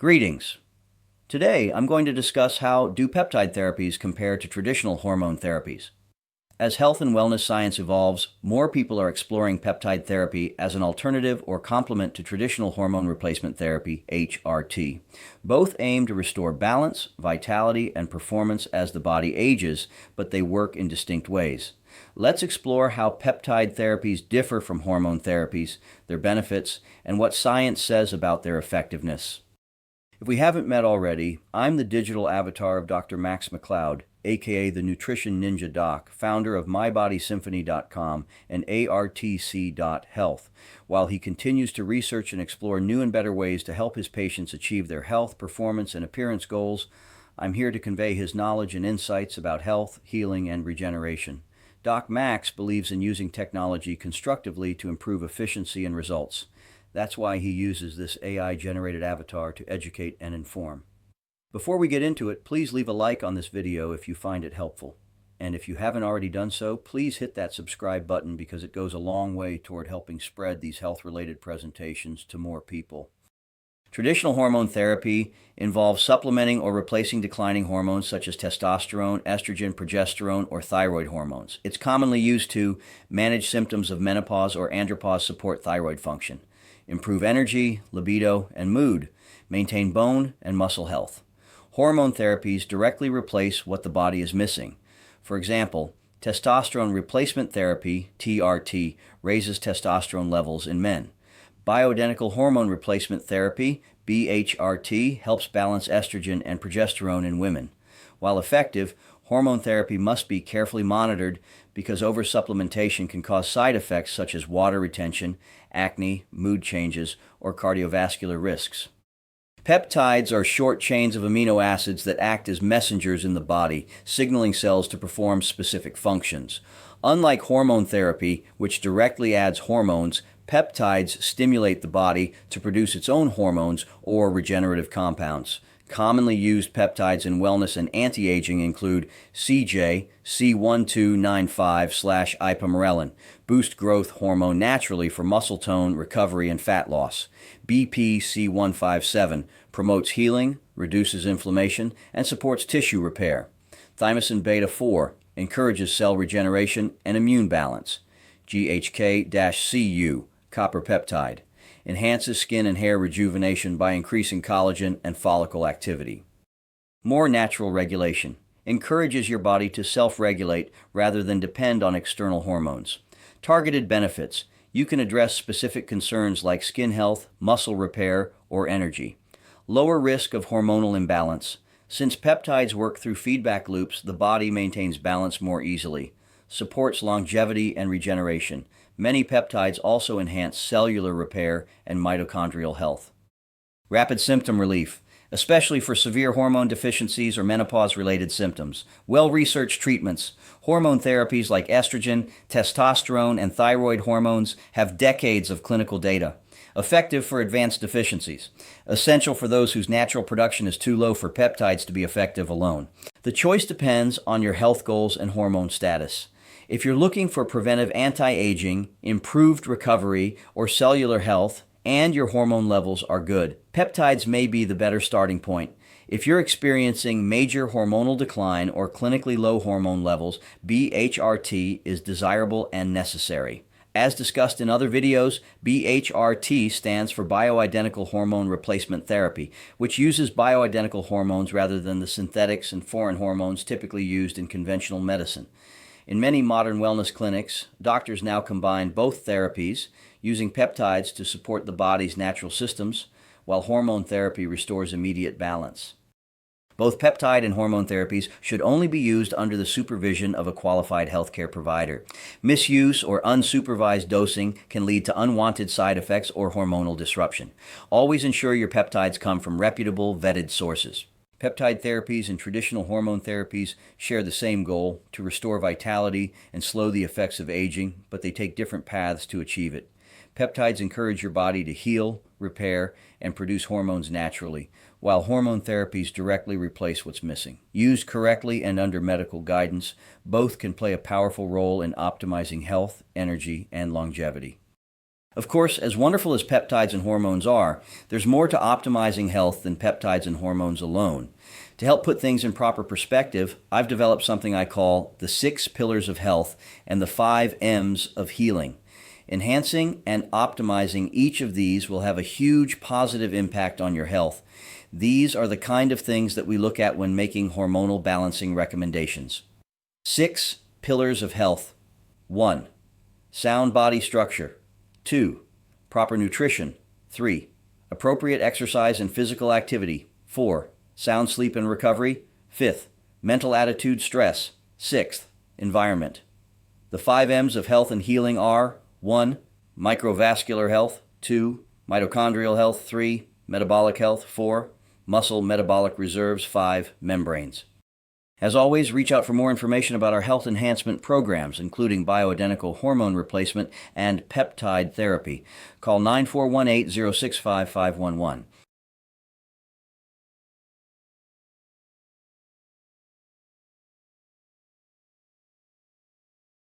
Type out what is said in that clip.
Greetings. Today, I'm going to discuss how do peptide therapies compare to traditional hormone therapies. As health and wellness science evolves, more people are exploring peptide therapy as an alternative or complement to traditional hormone replacement therapy, HRT. Both aim to restore balance, vitality, and performance as the body ages, but they work in distinct ways. Let's explore how peptide therapies differ from hormone therapies, their benefits, and what science says about their effectiveness. If we haven't met already, I'm the digital avatar of Dr. Max McLeod, aka the Nutrition Ninja Doc, founder of MyBodySymphony.com and ARTC.Health, while he continues to research and explore new and better ways to help his patients achieve their health, performance, and appearance goals. I'm here to convey his knowledge and insights about health, healing, and regeneration. Doc Max believes in using technology constructively to improve efficiency and results. That's why he uses this AI-generated avatar to educate and inform. Before we get into it, please leave a like on this video if you find it helpful. And if you haven't already done so, please hit that subscribe button because it goes a long way toward helping spread these health-related presentations to more people. Traditional hormone therapy involves supplementing or replacing declining hormones such as testosterone, estrogen, progesterone, or thyroid hormones. It's commonly used to manage symptoms of menopause or andropause, support thyroid function, improve energy, libido, and mood, maintain bone and muscle health. Hormone therapies directly replace what the body is missing. For example, testosterone replacement therapy, TRT, raises testosterone levels in men. Bioidentical hormone replacement therapy, BHRT, helps balance estrogen and progesterone in women. While effective, hormone therapy must be carefully monitored because oversupplementation can cause side effects such as water retention, acne, mood changes, or cardiovascular risks. Peptides are short chains of amino acids that act as messengers in the body, signaling cells to perform specific functions. Unlike hormone therapy, which directly adds hormones, peptides stimulate the body to produce its own hormones or regenerative compounds. Commonly used peptides in wellness and anti-aging include CJ, C1295/ipamorelin, boost growth hormone naturally for muscle tone, recovery, and fat loss. BPC157, promotes healing, reduces inflammation, and supports tissue repair. Thymosin beta-4, encourages cell regeneration and immune balance. GHK-Cu, copper peptide, enhances skin and hair rejuvenation by increasing collagen and follicle activity. More natural regulation, encourages your body to self-regulate rather than depend on external hormones. Targeted benefits, you can address specific concerns like skin health, muscle repair, or energy. Lower risk of hormonal imbalance. Since peptides work through feedback loops, the body maintains balance more easily. Supports longevity and regeneration. Many peptides also enhance cellular repair and mitochondrial health. Rapid symptom relief, especially for severe hormone deficiencies or menopause-related symptoms. Well-researched treatments. Hormone therapies like estrogen, testosterone, and thyroid hormones have decades of clinical data. Effective for advanced deficiencies. Essential for those whose natural production is too low for peptides to be effective alone. The choice depends on your health goals and hormone status. If you're looking for preventive anti-aging, improved recovery, or cellular health, and your hormone levels are good, peptides may be the better starting point. If you're experiencing major hormonal decline or clinically low hormone levels, BHRT is desirable and necessary. As discussed in other videos, BHRT stands for Bioidentical Hormone Replacement Therapy, which uses bioidentical hormones rather than the synthetics and foreign hormones typically used in conventional medicine. In many modern wellness clinics, doctors now combine both therapies, using peptides to support the body's natural systems, while hormone therapy restores immediate balance. Both peptide and hormone therapies should only be used under the supervision of a qualified healthcare provider. Misuse or unsupervised dosing can lead to unwanted side effects or hormonal disruption. Always ensure your peptides come from reputable, vetted sources. Peptide therapies and traditional hormone therapies share the same goal, to restore vitality and slow the effects of aging, but they take different paths to achieve it. Peptides encourage your body to heal, repair, and produce hormones naturally, while hormone therapies directly replace what's missing. Used correctly and under medical guidance, both can play a powerful role in optimizing health, energy, and longevity. Of course, as wonderful as peptides and hormones are, there's more to optimizing health than peptides and hormones alone. To help put things in proper perspective, I've developed something I call the 6 pillars of health and the 5 M's of healing. Enhancing and optimizing each of these will have a huge positive impact on your health. These are the kind of things that we look at when making hormonal balancing recommendations. 6 pillars of health. 1. Sound body structure. 2. Proper nutrition. 3. Appropriate exercise and physical activity. 4. Sound sleep and recovery. 5th. Mental attitude stress. 6th. Environment. The 5 M's of health and healing are 1. Microvascular health. 2. Mitochondrial health. 3. Metabolic health. 4. Muscle metabolic reserves. 5. Membranes. As always, reach out for more information about our health enhancement programs, including bioidentical hormone replacement and peptide therapy. Call 9418-065-511.